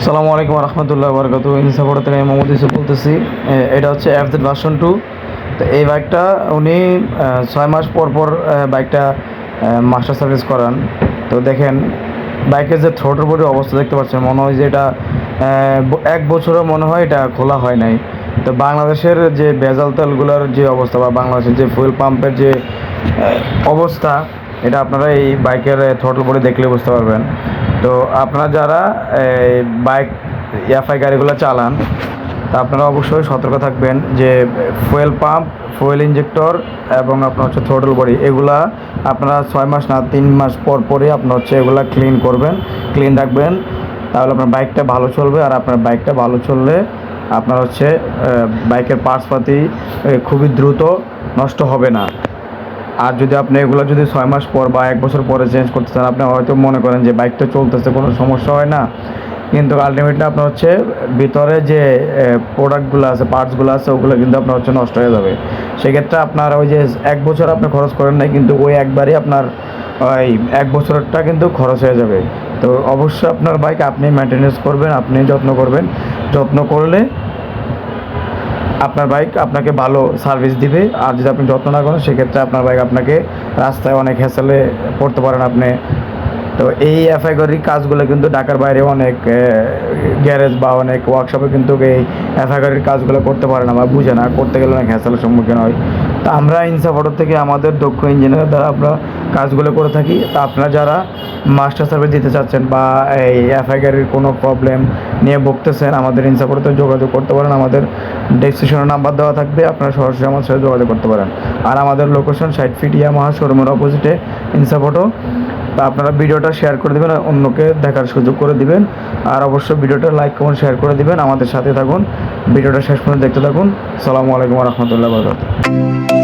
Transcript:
আসসালামু আলাইকুম রহমতুল্লাহ বরকাত। ইনসাফোর্ট থেকে আমি মোহাম্মদ ইউসুফ বলতেছি। এটা হচ্ছে এফজেড ভার্সন 2। তো এই বাইকটা উনি 6 মাস পর পর বাইকটা মাস্টার সার্ভিস করান। তো দেখেন বাইকের যে থ্রোটের বডির অবস্থা দেখতে পাচ্ছেন, মনে হয় যে এটা 1 বছরও মনে হয় এটা খোলা হয় নাই। তো বাংলাদেশের যে ভেজাল তেলগুলোর যে অবস্থা বা বাংলাদেশের যে ফুয়েল পাম্পের যে অবস্থা, এটা আপনারা এই বাইকের থ্রোটল বডি দেখলে বুঝতে পারবেন। তো আপনারা যারা বাইক এফআই গাড়িগুলো চালান, তা আপনারা অবশ্যই সতর্ক থাকবেন যে ফুয়েল পাম্প, ফুয়েল ইঞ্জেক্টর এবং আপনার হচ্ছে থ্রোটল বডি, এগুলা আপনারা 6 মাস না 3 মাস পর পরই আপনার হচ্ছে এগুলা ক্লিন করবেন, ক্লিন রাখবেন। তাহলে আপনার বাইকটা ভালো চলবে। আর আপনার বাইকটা ভালো চললে আপনার হচ্ছে বাইকের পার্টসপাতি খুবই দ্রুত নষ্ট হবে না। আর যদি আপনি এগুলো যদি 6 মাস পর বা 1 বছর পরে চেঞ্জ করতে চান, আপনি হয়তো মনে করেন যে বাইকটা চলতেছে, কোনো সমস্যা হয় না, কিন্তু আলটিমেটলি আপনার হচ্ছে ভিতরে যে প্রোডাক্টগুলো আছে, পার্টসগুলো আছে, ওগুলো কিন্তু আপনার হচ্ছে নষ্ট হয়ে যাবে। সেক্ষেত্রে আপনার ওই যে 1 বছর আপনি খরচ করেন নাই, কিন্তু ওই একবারই আপনার ওই 1 বছরটা কিন্তু খরচ হয়ে যাবে। তো অবশ্যই আপনার বাইক আপনি মেনটেনেন্স করবেন, আপনি যত্ন করবেন। যত্ন করলে আপনার বাইক আপনাকে ভালো সার্ভিস দিবে। আর যদি আপনি যত্ন না করেন, সেক্ষেত্রে আপনার বাইক আপনাকে রাস্তায় অনেক হ্যাসেলে পড়তে পারেন আপনি। তো এই এফআই গাড়ির কাজগুলো কিন্তু ঢাকার বাইরে অনেক গ্যারেজ বা অনেক ওয়ার্কশপে কিন্তু এই এফআই গাড়ির কাজগুলো করতে পারে না বা বুঝে না, করতে গেলে অনেক হ্যাসেলের সম্মুখীন হয়। তো আমরা ইনসাফোর্ট থেকে আমাদের দক্ষ ইঞ্জিনিয়ার দ্বারা আমরা কাজগুলো করে থাকি। তা আপনারা যারা মাস্টার সার্ভিস দিতে চাচ্ছেন বা এই এফআই গাড়ির কোনো প্রবলেম নিয়ে ভুগতেছেন, আমাদের ইনসাফোর্টে যোগাযোগ করতে পারেন। আমাদের ডেসক্রিপশনে নাম্বার দেওয়া থাকবে, আপনারা সরাসরি আমার সাথে যোগাযোগ করতে পারেন। আর আমাদের লোকেশন 60 ফিট ইয়ামাহা শোরুমের অপোজিটে ইনসাফোর্টও। তা আপনারা ভিডিওটা শেয়ার করে দেবেন, অন্যকে দেখার সুযোগ করে দিবেন। আর অবশ্যই ভিডিওটা লাইক কমেন্ট শেয়ার করে দিবেন। আমাদের সাথে থাকুন, ভিডিওটা শেষ পর্যন্ত দেখতে থাকুন। আসসালামু আলাইকুম রহমতুল্লাহ বরকাতুহু।